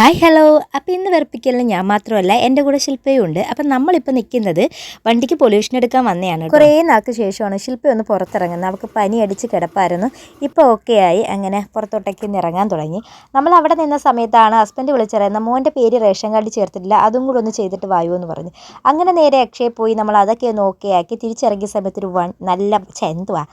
Hi hello. അപ്പോൾ ഇന്ന് വെറുപ്പിക്കലിന് ഞാൻ മാത്രമല്ല, എൻ്റെ കൂടെ ശില്പയും ഉണ്ട്. അപ്പം നമ്മളിപ്പോൾ നിൽക്കുന്നത് വണ്ടിക്ക് പൊല്യൂഷൻ എടുക്കാൻ വന്നതാണ്. കുറേ നാൾക്ക് ശേഷമാണ് ശില്പ ഒന്ന് പുറത്തിറങ്ങുന്നത്. അവൾക്ക് പനി അടിച്ച് കിടപ്പായിരുന്നു. ഇപ്പോൾ ഓക്കെ ആയി, അങ്ങനെ പുറത്തോട്ടേക്ക് ഒന്ന് ഇറങ്ങാൻ തുടങ്ങി. നമ്മൾ അവിടെ നിന്ന സമയത്താണ് ഹസ്ബൻഡ് വിളിച്ചിറങ്ങുന്നത്. മോൻ്റെ പേര് റേഷൻ കാർഡിൽ ചേർത്തിട്ടില്ല, അതും കൂടെ ഒന്ന് ചെയ്തിട്ട് വായു എന്ന് പറഞ്ഞു. അങ്ങനെ നേരെ അക്ഷയയിൽ പോയി നമ്മൾ അതൊക്കെ ഒന്ന് ഓക്കെ ആക്കി തിരിച്ചിറങ്ങിയ സമയത്തൊരു നല്ല എന്തുവാ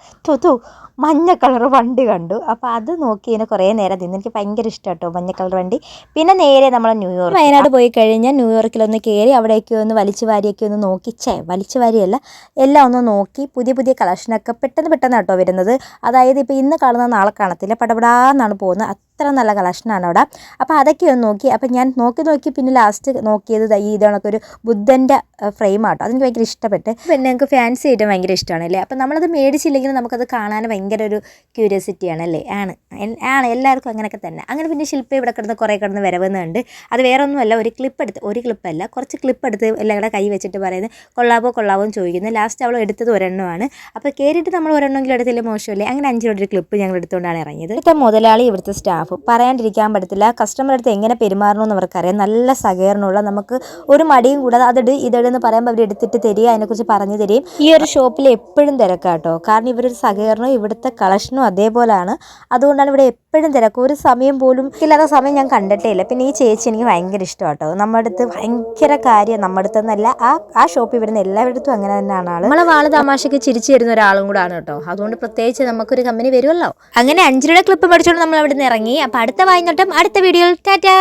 മഞ്ഞ കളർ വണ്ടി കണ്ടു. അപ്പോൾ അത് നോക്കി ഇങ്ങനെ കുറേ നേരം നിന്ന്. എനിക്ക് ഭയങ്കര ഇഷ്ടം കേട്ടോ മഞ്ഞ കളർ വണ്ടി. പിന്നെ നേരെ നമ്മൾ ന്യൂയോർക്ക് വയനാട് പോയി കഴിഞ്ഞാൽ ന്യൂയോർക്കിലൊന്ന് കയറി അവിടേക്ക് ഒന്ന് വലിച്ചു വാരിയൊക്കെ ഒന്ന് നോക്കി വലിച്ചു വാരിയല്ല എല്ലാം ഒന്ന് നോക്കി പുതിയ കളക്ഷനൊക്കെ പെട്ടെന്ന് കേട്ടോ വരുന്നത്. അതായത് ഇപ്പോൾ ഇന്ന് കാണുന്ന നാളെ കാണത്തില്ല, പടപടാന്നാണ് പോകുന്നത്. അത്ര നല്ല കളക്ഷനാണ് അവിടെ. അപ്പോൾ അതൊക്കെ ഒന്ന് നോക്കി. അപ്പോൾ ഞാൻ നോക്കി പിന്നെ ലാസ്റ്റ് നോക്കിയത് ഈ ഇതണക്കൊരു ബുദ്ധൻ്റെ ഫ്രെയിമാട്ടോ. അതെനിക്ക് ഭയങ്കര ഇഷ്ടപ്പെട്ട്. പിന്നെ ഞങ്ങൾക്ക് ഫാൻസി ആയിട്ട് ഭയങ്കര ഇഷ്ടമാണല്ലേ. അപ്പോൾ നമ്മളത് മേടിച്ചില്ലെങ്കിലും നമുക്കത് കാണാൻ ഭയങ്കര ഒരു ക്യൂരിയോസിറ്റിയാണ് അല്ലേ. ആണ് എല്ലാവർക്കും അങ്ങനെയൊക്കെ തന്നെ. അങ്ങനെ പിന്നെ ശില്പ ഇവിടെ കിടന്ന് വരവുന്നുണ്ട്. അത് വേറെ ഒന്നുമല്ല, ഒരു ക്ലിപ്പല്ല കുറച്ച് ക്ലിപ്പ് എടുത്ത് എല്ലാം കൂടെ കൈ വെച്ചിട്ട് പറയുന്നത് കൊള്ളാവോ എന്ന് ചോദിക്കുന്നത്. ലാസ്റ്റ് അവൾ എടുത്തത് ഒരെണ്ണമാണ്. അപ്പോൾ കയറിയിട്ട് നമ്മൾ ഒരെണ്ണമെങ്കിലും എടുത്തില്ല മോശമല്ലേ. അങ്ങനെ 5 രൂപയുടെ ഒരു ക്ലിപ്പ് ഞങ്ങൾ എടുത്തുകൊണ്ടാണ് ഇറങ്ങിയത്. ഇവിടുത്തെ മുതലാളി ഇവിടുത്തെ സ്റ്റാഫ് പറയാണ്ടിരിക്കാൻ പറ്റത്തില്ല. കസ്റ്റമർ അടുത്ത് എങ്ങനെ പെരുമാറണമെന്ന് അവർക്കറിയാം. നല്ല സഹകരണമുള്ള, നമുക്ക് ഒരു മടിയും കൂടാതെ ഇതെന്ന് പറയുമ്പോൾ അവർ എടുത്തിട്ട് തരിക, അതിനെക്കുറിച്ച് പറഞ്ഞു തരികയും. ഈ ഒരു ഷോപ്പിൽ എപ്പോഴും തിരക്കാട്ടോ. കാരണം ഇവരൊരു സഹകരണവും ഇവിടുത്തെ കളക്ഷനും അതേപോലെയാണ്. അതുകൊണ്ടാണ് ഇവിടെ എപ്പോഴും തിരക്ക്. ഒരു സമയം പോലും ഇല്ലാത്ത സമയം ഞാൻ കണ്ടിട്ടേ ഇല്ല. പിന്നെ ഈ ചേച്ചി എനിക്ക് ഭയങ്കര ഇഷ്ടമാട്ടോ. നമ്മുടെ അടുത്ത് ഭയങ്കര കാര്യം, നമ്മുടെ അടുത്ത് നിന്നല്ല ആ ഷോപ്പിൽ വരുന്ന എല്ലാവരുടെ അങ്ങനെ തന്നെയാണ് ആള്. നമ്മളെ വാള് തമാശയ്ക്ക് ചിരിച്ചു തരുന്ന ഒരാളും കൂടാണ് കേട്ടോ. അതുകൊണ്ട് പ്രത്യേകിച്ച് നമുക്കൊരു കമ്പനി വരുമല്ലോ. അങ്ങനെ 5 രൂപയുടെ ക്ലിപ്പ് മേടിച്ചുകൊണ്ട് നമ്മൾ അവിടെ നിന്ന് ഇറങ്ങി. അപ്പോൾ അടുത്ത വായിന്നോട്ടം അടുത്ത വീഡിയോയിൽ ടാറ്റാ.